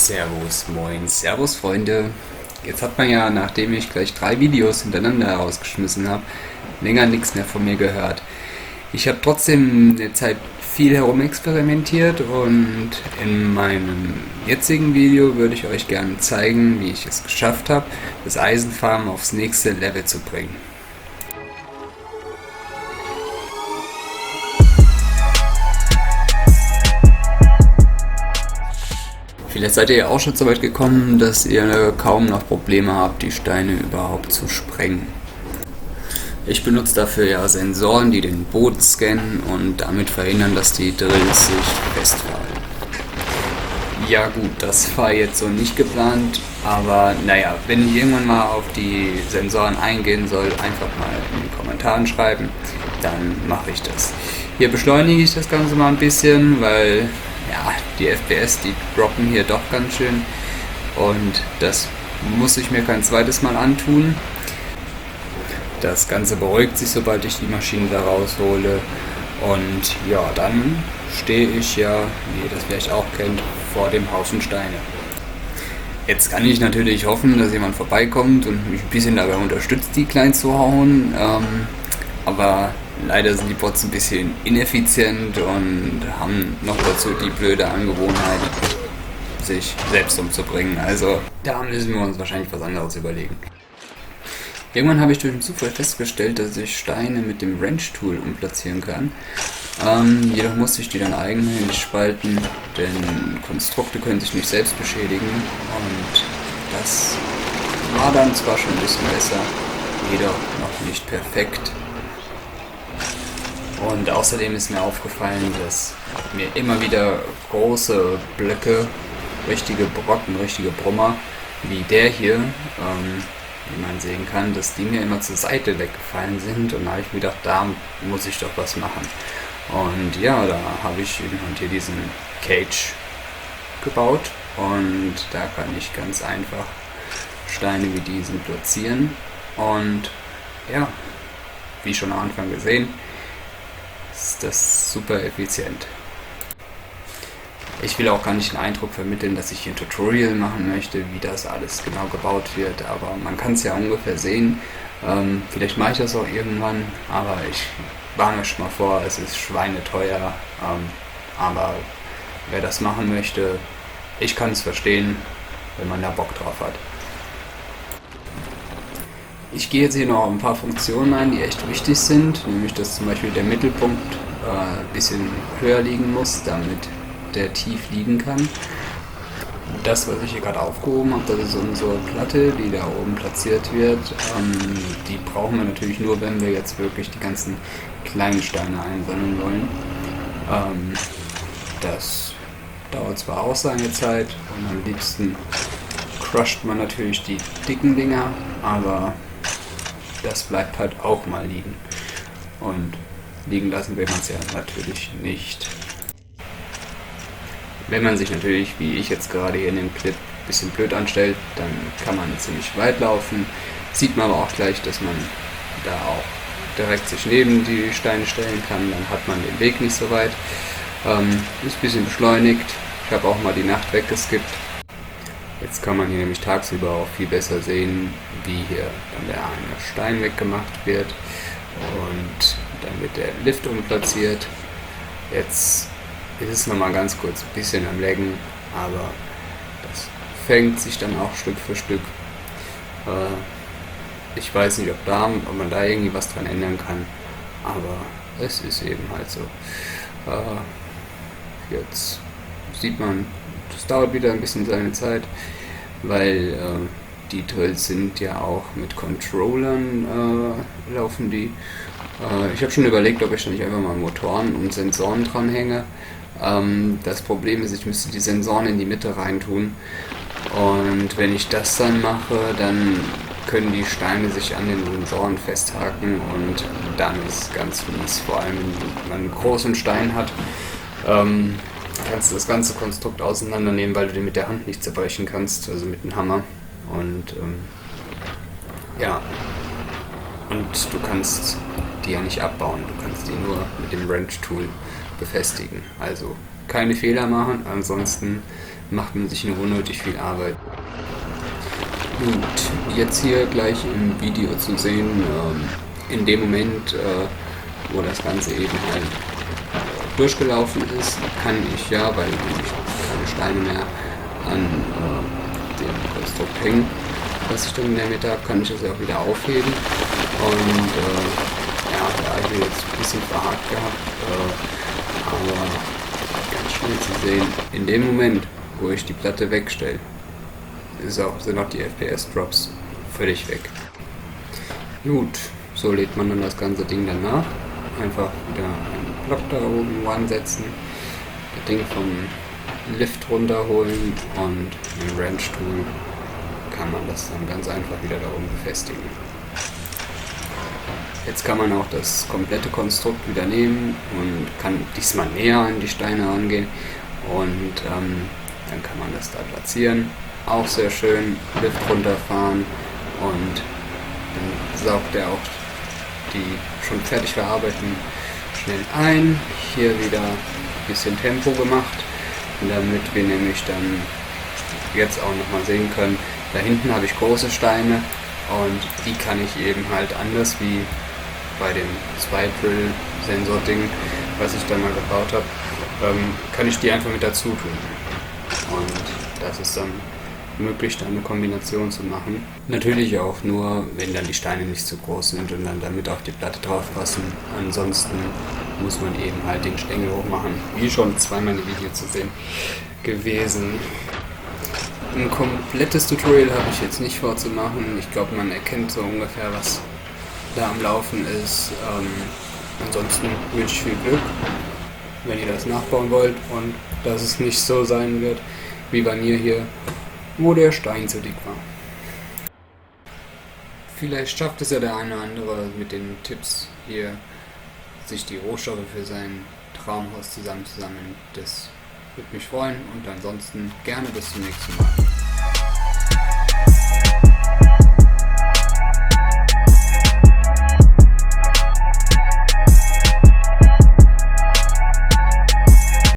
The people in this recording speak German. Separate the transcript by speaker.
Speaker 1: Servus, moin, Servus Freunde. Jetzt hat man ja, nachdem ich gleich 3 Videos hintereinander herausgeschmissen habe, länger nichts mehr von mir gehört. Ich habe trotzdem in der Zeit viel herumexperimentiert und in meinem jetzigen Video würde ich euch gerne zeigen, wie ich es geschafft habe, das Eisenfarmen aufs nächste Level zu bringen. Vielleicht seid ihr ja auch schon so weit gekommen, dass ihr kaum noch Probleme habt, die Steine überhaupt zu sprengen. Ich benutze dafür ja Sensoren, die den Boden scannen und damit verhindern, dass die Drills sich festfallen. Ja gut, das war jetzt so nicht geplant, aber naja, wenn ich irgendwann mal auf die Sensoren eingehen soll, einfach mal in den Kommentaren schreiben, dann mache ich das. Hier beschleunige ich das Ganze mal ein bisschen, weil ja, die FPS, die droppen hier doch ganz schön und das muss ich mir kein zweites Mal antun. Das Ganze beruhigt sich, sobald ich die Maschine da raushole und ja, dann stehe ich ja, wie ihr das vielleicht auch kennt, vor dem Haufen Steine. Jetzt kann ich natürlich hoffen, dass jemand vorbeikommt und mich ein bisschen dabei unterstützt, die klein zu hauen, aber leider sind die Bots ein bisschen ineffizient und haben noch dazu die blöde Angewohnheit, sich selbst umzubringen. Also da müssen wir uns wahrscheinlich was anderes überlegen. Irgendwann habe ich durch den Zufall festgestellt, dass ich Steine mit dem Wrench-Tool umplatzieren kann. Jedoch musste ich die dann eigenhändig spalten, denn Konstrukte können sich nicht selbst beschädigen. Und das war dann zwar schon ein bisschen besser, jedoch noch nicht perfekt. Und außerdem ist mir aufgefallen, dass mir immer wieder große Blöcke, richtige Brocken, richtige Brummer, wie der hier, wie man sehen kann, dass die mir immer zur Seite weggefallen sind. Und da habe ich mir gedacht, da muss ich doch was machen. Und ja, da habe ich eben hier diesen Cage gebaut und da kann ich ganz einfach Steine wie diesen platzieren. Und ja, wie schon am Anfang gesehen, ist das super effizient. Ich will auch gar nicht den Eindruck vermitteln, dass ich hier ein Tutorial machen möchte, wie das alles genau gebaut wird, aber man kann es ja ungefähr sehen. Vielleicht mache ich das auch irgendwann, aber ich warne schon mal vor, es ist schweineteuer, aber wer das machen möchte, ich kann es verstehen, wenn man da Bock drauf hat. Ich gehe jetzt hier noch auf ein paar Funktionen ein, die echt wichtig sind, nämlich dass zum Beispiel der Mittelpunkt ein bisschen höher liegen muss, damit der tief liegen kann. Das, was ich hier gerade aufgehoben habe, das ist unsere Platte, die da oben platziert wird. Die brauchen wir natürlich nur, wenn wir jetzt wirklich die ganzen kleinen Steine einsammeln wollen. Das dauert zwar auch seine Zeit und am liebsten crusht man natürlich die dicken Dinger, aber das bleibt halt auch mal liegen. Und liegen lassen will man es ja natürlich nicht. Wenn man sich natürlich, wie ich jetzt gerade hier in dem Clip, ein bisschen blöd anstellt, dann kann man ziemlich weit laufen. Sieht man aber auch gleich, dass man da auch direkt sich neben die Steine stellen kann, dann hat man den Weg nicht so weit. Ist ein bisschen beschleunigt. Ich habe auch mal die Nacht weggeskippt. Jetzt kann man hier nämlich tagsüber auch viel besser sehen, wie hier dann der eine Stein weggemacht wird und dann wird der Lift umplatziert. Jetzt ist es nochmal ganz kurz ein bisschen am Laggen, aber das fängt sich dann auch Stück für Stück. Ich weiß nicht, ob man da irgendwie was dran ändern kann, aber es ist eben halt so. Jetzt sieht man, das dauert wieder ein bisschen seine Zeit, weil die Drills sind ja auch mit Controllern laufen die. Ich habe schon überlegt, ob ich da nicht einfach mal Motoren und Sensoren dranhänge. Das Problem ist, ich müsste die Sensoren in die Mitte reintun und wenn ich das dann mache, dann können die Steine sich an den Sensoren festhaken und dann ist es ganz mies. Vor allem, wenn man einen großen Stein hat, kannst du das ganze Konstrukt auseinandernehmen, weil du den mit der Hand nicht zerbrechen kannst, also mit dem Hammer. Und ja, und du kannst die ja nicht abbauen, du kannst die nur mit dem Wrench-Tool befestigen. Also keine Fehler machen, ansonsten macht man sich nur unnötig viel Arbeit. Gut, jetzt hier gleich im Video zu sehen, in dem Moment, wo das Ganze eben halt durchgelaufen ist, kann ich ja, weil ich keine Steine mehr an dem Konstrukt hängen, was ich dann in der Mitte habe, kann ich das auch wieder aufheben. Und ja, da habe ich jetzt ein bisschen verhakt gehabt, aber ganz schnell zu sehen, in dem Moment, wo ich die Platte wegstelle, sind auch die FPS-Drops völlig weg. Gut, so lädt man dann das ganze Ding danach. Einfach wieder einen Block da oben ransetzen, das Ding vom Lift runterholen und mit dem Wrench Tool kann man das dann ganz einfach wieder da oben befestigen. Jetzt kann man auch das komplette Konstrukt wieder nehmen und kann diesmal näher an die Steine rangehen und dann kann man das da platzieren. Auch sehr schön, Lift runterfahren und dann saugt er auch die schon fertig verarbeiteten schnell ein. Hier wieder ein bisschen Tempo gemacht, damit wir nämlich dann jetzt auch nochmal sehen können, da hinten habe ich große Steine und die kann ich eben halt anders wie bei dem Zwei-Drill-Sensor-Ding, was ich da mal gebaut habe, kann ich die einfach mit dazu tun. Und das ist dann möglich, da eine Kombination zu machen. Natürlich auch nur, wenn dann die Steine nicht zu groß sind und dann damit auf die Platte drauf passen. Ansonsten muss man eben halt den Stängel hochmachen, wie schon zweimal im Video zu sehen gewesen. Ein komplettes Tutorial habe ich jetzt nicht vorzumachen. Ich glaube, man erkennt so ungefähr, was da am Laufen ist. Ansonsten wünsche ich viel Glück, wenn ihr das nachbauen wollt und dass es nicht so sein wird wie bei mir hier, wo der Stein zu dick war. Vielleicht schafft es ja der eine oder andere mit den Tipps hier, sich die Rohstoffe für sein Traumhaus zusammenzusammeln. Das würde mich freuen und ansonsten gerne bis zum nächsten Mal.